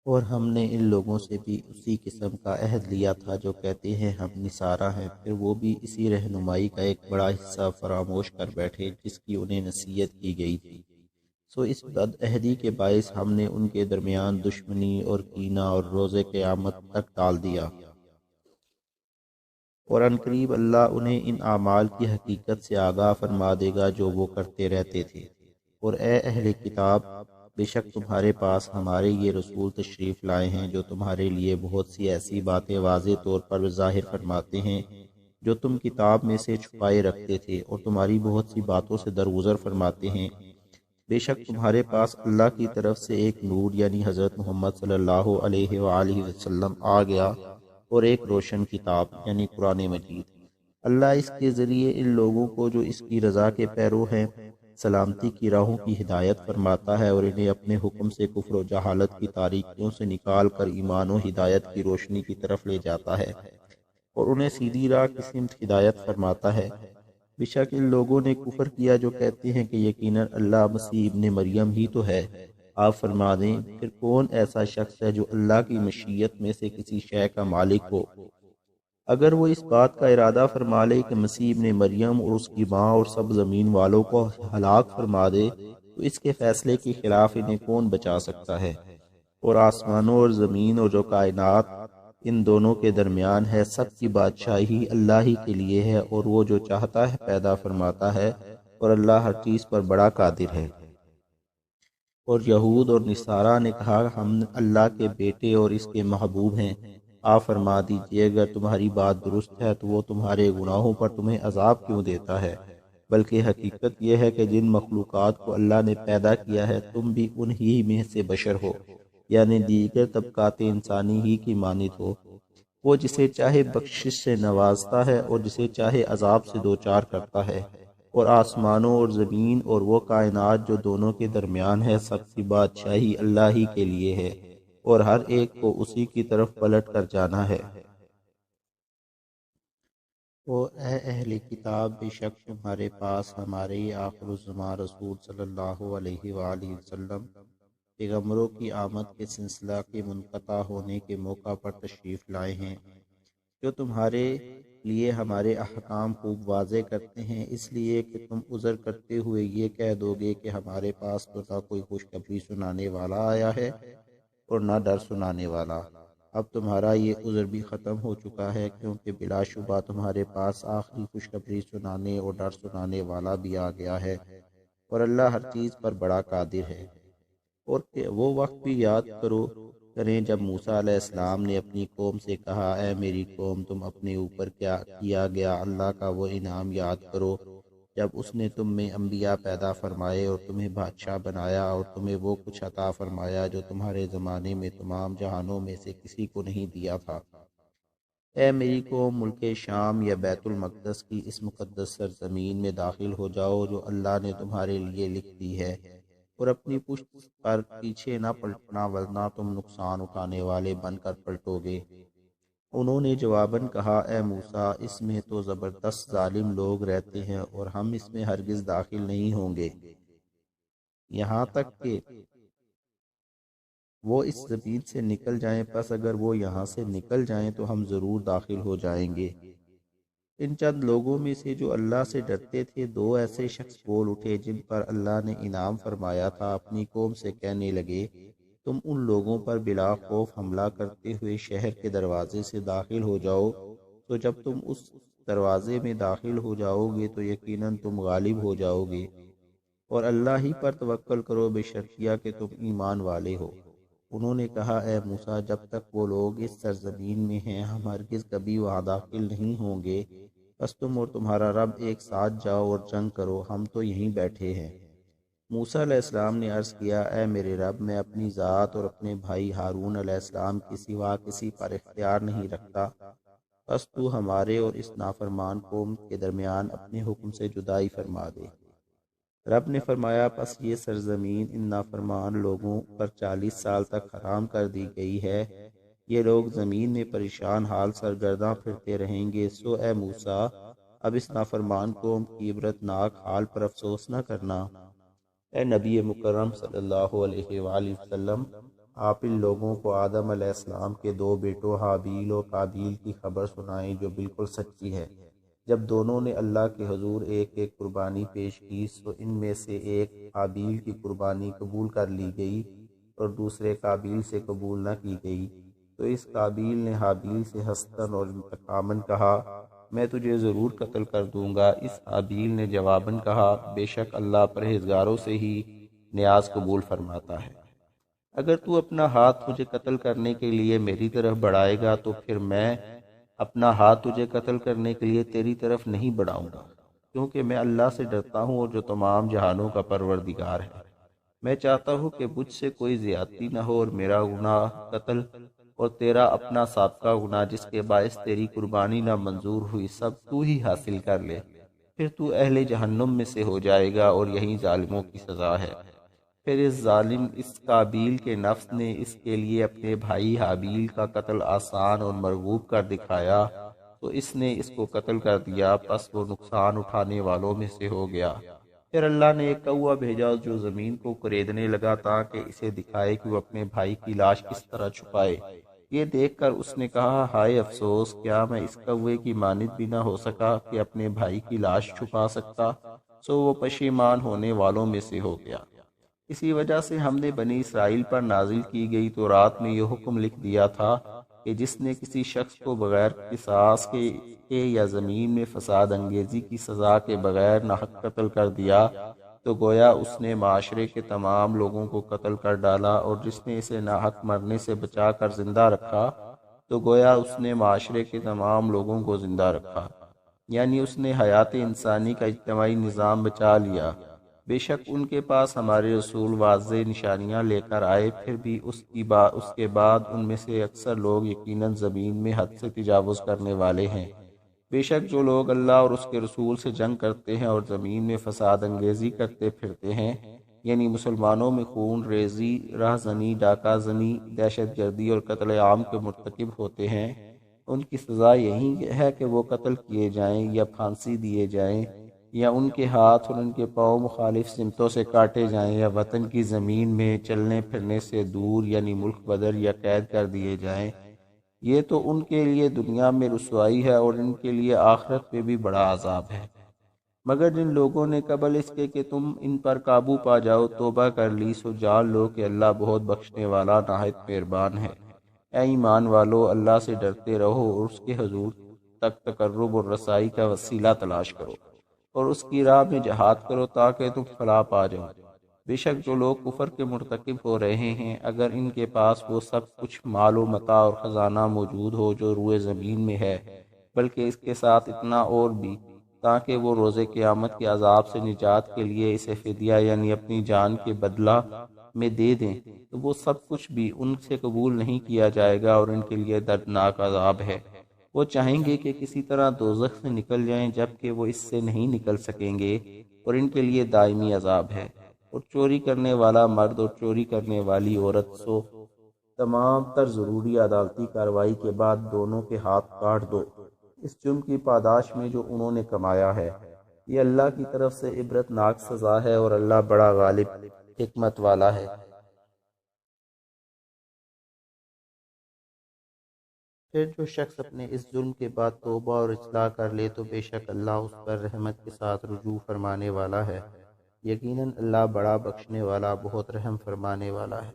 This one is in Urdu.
اور ہم نے ان لوگوں سے بھی اسی قسم کا عہد لیا تھا جو کہتے ہیں ہم نصارہ ہیں، پھر وہ بھی اسی رہنمائی کا ایک بڑا حصہ فراموش کر بیٹھے جس کی انہیں نصیحت کی گئی تھی۔ سو اس بد عہدی کے باعث ہم نے ان کے درمیان دشمنی اور کینہ اور روز قیامت تک ڈال دیا، اور عنقریب اللہ انہیں ان اعمال کی حقیقت سے آگاہ فرما دے گا جو وہ کرتے رہتے تھے۔ اور اے اہل کتاب، بے شک تمہارے پاس ہمارے یہ رسول تشریف لائے ہیں جو تمہارے لیے بہت سی ایسی باتیں واضح طور پر ظاہر فرماتے ہیں جو تم کتاب میں سے چھپائے رکھتے تھے، اور تمہاری بہت سی باتوں سے درگزر فرماتے ہیں۔ بے شک تمہارے پاس اللہ کی طرف سے ایک نور یعنی حضرت محمد صلی اللہ علیہ وآلہ وسلم آ گیا، اور ایک روشن کتاب یعنی قرآن مجید۔ اللہ اس کے ذریعے ان لوگوں کو جو اس کی رضا کے پیرو ہیں سلامتی کی راہوں کی ہدایت فرماتا ہے، اور انہیں اپنے حکم سے کفر و جہالت کی تاریکیوں سے نکال کر ایمان و ہدایت کی روشنی کی طرف لے جاتا ہے، اور انہیں سیدھی راہ کی سمت ہدایت فرماتا ہے۔ بے شک ان لوگوں نے کفر کیا جو کہتے ہیں کہ یقیناً اللہ مسیح ابن مریم ہی تو ہے۔ آپ فرما دیں، پھر کون ایسا شخص ہے جو اللہ کی مشیت میں سے کسی شے کا مالک ہو؟ اگر وہ اس بات کا ارادہ فرما لے کہ مسیح ابن مریم اور اس کی ماں اور سب زمین والوں کو ہلاک فرما دے، تو اس کے فیصلے کے خلاف انہیں کون بچا سکتا ہے؟ اور آسمانوں اور زمین اور جو کائنات ان دونوں کے درمیان ہے، سب کی بادشاہی اللہ ہی کے لیے ہے، اور وہ جو چاہتا ہے پیدا فرماتا ہے، اور اللہ ہر چیز پر بڑا قادر ہے۔ اور یہود اور نصارہ نے کہا ہم اللہ کے بیٹے اور اس کے محبوب ہیں۔ آپ فرما دیجئے اگر تمہاری بات درست ہے تو وہ تمہارے گناہوں پر تمہیں عذاب کیوں دیتا ہے؟ بلکہ حقیقت یہ ہے کہ جن مخلوقات کو اللہ نے پیدا کیا ہے تم بھی انہی میں سے بشر ہو، یعنی دیگر طبقات انسانی ہی کی مانند ہو۔ وہ جسے چاہے بخشش سے نوازتا ہے اور جسے چاہے عذاب سے دوچار کرتا ہے۔ اور آسمانوں اور زمین اور وہ کائنات جو دونوں کے درمیان ہے، سب کی بادشاہی اللہ ہی کے لیے ہے، اور ہر ایک کو اسی کی طرف پلٹ کر جانا ہے۔ اور اے اہل کتاب، بے شک تمہارے پاس ہمارے آخر الزمان رسول صلی اللہ علیہ وآلہ وسلم پیغمبروں کی آمد کے سلسلہ کے منقطع ہونے کے موقع پر تشریف لائے ہیں، جو تمہارے لیے ہمارے احکام خوب واضح کرتے ہیں، اس لیے کہ تم عذر کرتے ہوئے یہ کہہ دو گے کہ ہمارے پاس تو نہ کوئی خوشخبری سنانے والا آیا ہے اور نہ ڈر سنانے والا۔ اب تمہارا یہ عذر بھی ختم ہو چکا ہے، کیونکہ بلا شبہ تمہارے پاس آخری خوشخبری سنانے اور ڈر سنانے والا بھی آ گیا ہے، اور اللہ ہر چیز پر بڑا قادر ہے۔ اور کہ وہ وقت بھی یاد کریں جب موسیٰ علیہ السلام نے اپنی قوم سے کہا، اے میری قوم، تم اپنے اوپر کیا کیا گیا اللہ کا وہ انعام یاد کرو جب اس نے تم میں انبیاء پیدا فرمائے اور تمہیں بادشاہ بنایا، اور تمہیں وہ کچھ عطا فرمایا جو تمہارے زمانے میں تمام جہانوں میں سے کسی کو نہیں دیا تھا۔ اے میری قوم، ملک شام یا بیت المقدس کی اس مقدس سرزمین میں داخل ہو جاؤ جو اللہ نے تمہارے لیے لکھ دی ہے، اور اپنی پشت پر پیچھے نہ پلٹنا ورنہ تم نقصان اٹھانے والے بن کر پلٹو گے۔ انہوں نے جواباً کہا، اے موسیٰ، اس میں تو زبردست ظالم لوگ رہتے ہیں اور ہم اس میں ہرگز داخل نہیں ہوں گے، یہاں تک کہ وہ اس زمین سے نکل جائیں، پس اگر وہ یہاں سے نکل جائیں تو ہم ضرور داخل ہو جائیں گے۔ ان چند لوگوں میں سے جو اللہ سے ڈرتے تھے، دو ایسے شخص بول اٹھے جن پر اللہ نے انعام فرمایا تھا، اپنی قوم سے کہنے لگے، تم ان لوگوں پر بلا خوف حملہ کرتے ہوئے شہر کے دروازے سے داخل ہو جاؤ، تو جب تم اس دروازے میں داخل ہو جاؤ گے تو یقیناً تم غالب ہو جاؤ گے، اور اللہ ہی پر توکل کرو بے شرطیہ کہ تم ایمان والے ہو۔ انہوں نے کہا، اے موسیٰ، جب تک وہ لوگ اس سرزمین میں ہیں ہم ہرگز کبھی وہاں داخل نہیں ہوں گے، بس تم اور تمہارا رب ایک ساتھ جاؤ اور جنگ کرو، ہم تو یہیں بیٹھے ہیں۔ موسیٰ علیہ السلام نے عرض کیا، اے میرے رب، میں اپنی ذات اور اپنے بھائی ہارون علیہ السلام کے سوا کسی پر اختیار نہیں رکھتا، بس تو ہمارے اور اس نافرمان قوم کے درمیان اپنے حکم سے جدائی فرما دے۔ رب نے فرمایا، پس یہ سرزمین ان نافرمان لوگوں پر 40 سال تک حرام کر دی گئی ہے، یہ لوگ زمین میں پریشان حال سرگرداں پھرتے رہیں گے۔ سو اے موسیٰ، اب اس نافرمان قوم کی عبرتناک حال پر افسوس نہ کرنا۔ اے نبی مکرم صلی اللہ علیہ وآلہ وسلم، آپ ان لوگوں کو آدم علیہ السلام کے دو بیٹوں حابیل و قابیل کی خبر سنائیں جو بالکل سچی ہے۔ جب دونوں نے اللہ کے حضور ایک ایک قربانی پیش کی تو ان میں سے ایک حابیل کی قربانی قبول کر لی گئی اور دوسرے قابیل سے قبول نہ کی گئی، تو اس قابیل نے حابیل سے حسداً اور انتقاماً کہا میں تجھے ضرور قتل کر دوں گا۔ اس حابیل نے جواباً کہا بے شک اللہ پرہیزگاروں سے ہی نیاز قبول فرماتا ہے، اگر تو اپنا ہاتھ مجھے قتل کرنے کے لیے میری طرف بڑھائے گا تو پھر میں اپنا ہاتھ تجھے قتل کرنے کے لیے تیری طرف نہیں بڑھاؤں گا، کیونکہ میں اللہ سے ڈرتا ہوں اور جو تمام جہانوں کا پروردگار ہے۔ میں چاہتا ہوں کہ مجھ سے کوئی زیادتی نہ ہو اور میرا گناہ قتل اور تیرا اپنا سابقہ گناہ جس کے باعث تیری قربانی نہ منظور ہوئی سب تو ہی حاصل کر لے، پھر تو اہل جہنم میں سے ہو جائے گا اور یہی ظالموں کی سزا ہے۔ پھر اس ظالم اس قابیل کے نفس نے اس کے لیے اپنے بھائی حابیل کا قتل آسان اور مرغوب کر دکھایا تو اس نے اس کو قتل کر دیا، پس وہ نقصان اٹھانے والوں میں سے ہو گیا۔ پھر اللہ نے ایک کوا بھیجا جو زمین کو کریدنے لگا تاکہ اسے دکھائے کہ وہ اپنے بھائی کی لاش کس طرح چھپائے۔ یہ دیکھ کر اس نے کہا ہائے افسوس، کیا میں اس کوے کی مانند بھی نہ ہو سکا کہ اپنے بھائی کی لاش چھپا سکتا، سو وہ پشیمان ہونے والوں میں سے ہو گیا۔ اسی وجہ سے ہم نے بنی اسرائیل پر نازل کی گئی تو رات میں یہ حکم لکھ دیا تھا کہ جس نے کسی شخص کو بغیر قصاص کے یا زمین میں فساد انگیزی کی سزا کے بغیر ناحق قتل کر دیا تو گویا اس نے معاشرے کے تمام لوگوں کو قتل کر ڈالا، اور جس نے اسے ناحق مرنے سے بچا کر زندہ رکھا تو گویا اس نے معاشرے کے تمام لوگوں کو زندہ رکھا، یعنی اس نے حیات انسانی کا اجتماعی نظام بچا لیا۔ بے شک ان کے پاس ہمارے رسول واضح نشانیاں لے کر آئے، پھر بھی اس کے بعد ان میں سے اکثر لوگ یقیناً زمین میں حد سے تجاوز کرنے والے ہیں۔ بے شک جو لوگ اللہ اور اس کے رسول سے جنگ کرتے ہیں اور زمین میں فساد انگیزی کرتے پھرتے ہیں، یعنی مسلمانوں میں خون ریزی، رہزنی، ڈاکہ زنی، دہشت گردی اور قتل عام کے مرتکب ہوتے ہیں، ان کی سزا یہی ہے کہ وہ قتل کیے جائیں یا پھانسی دیے جائیں، یا ان کے ہاتھ اور ان کے پاؤں مخالف سمتوں سے کاٹے جائیں، یا وطن کی زمین میں چلنے پھرنے سے دور یعنی ملک بدر یا قید کر دیے جائیں۔ یہ تو ان کے لیے دنیا میں رسوائی ہے اور ان کے لیے آخرت میں بھی بڑا عذاب ہے۔ مگر جن لوگوں نے قبل اس کے کہ تم ان پر قابو پا جاؤ توبہ کر لی، سو جان لو کہ اللہ بہت بخشنے والا نہایت مہربان ہے۔ اے ایمان والو، اللہ سے ڈرتے رہو اور اس کے حضور تک تقرب اور رسائی کا وسیلہ تلاش کرو، اور اس کی راہ میں جہاد کرو تاکہ تم فلاح پا جاؤ۔ بے شک جو لوگ کفر کے مرتکب ہو رہے ہیں، اگر ان کے پاس وہ سب کچھ مال و متاع اور خزانہ موجود ہو جو روئے زمین میں ہے، بلکہ اس کے ساتھ اتنا اور بھی تاکہ وہ روز قیامت کے عذاب سے نجات کے لیے اسے فدیہ یعنی اپنی جان کے بدلہ میں دے دیں، تو وہ سب کچھ بھی ان سے قبول نہیں کیا جائے گا اور ان کے لیے دردناک عذاب ہے۔ وہ چاہیں گے کہ کسی طرح دوزخ سے نکل جائیں جبکہ وہ اس سے نہیں نکل سکیں گے، اور ان کے لیے دائمی عذاب ہے۔ اور چوری کرنے والا مرد اور چوری کرنے والی عورت، سو تمام تر ضروری عدالتی کارروائی کے بعد دونوں کے ہاتھ کاٹ دو، اس جرم کی پاداش میں جو انہوں نے کمایا ہے۔ یہ اللہ کی طرف سے عبرت ناک سزا ہے اور اللہ بڑا غالب حکمت والا ہے۔ پھر جو شخص اپنے اس جرم کے بعد توبہ اور اصلاح کر لے تو بے شک اللہ اس پر رحمت کے ساتھ رجوع فرمانے والا ہے، یقیناً اللہ بڑا بخشنے والا بہت رحم فرمانے والا ہے۔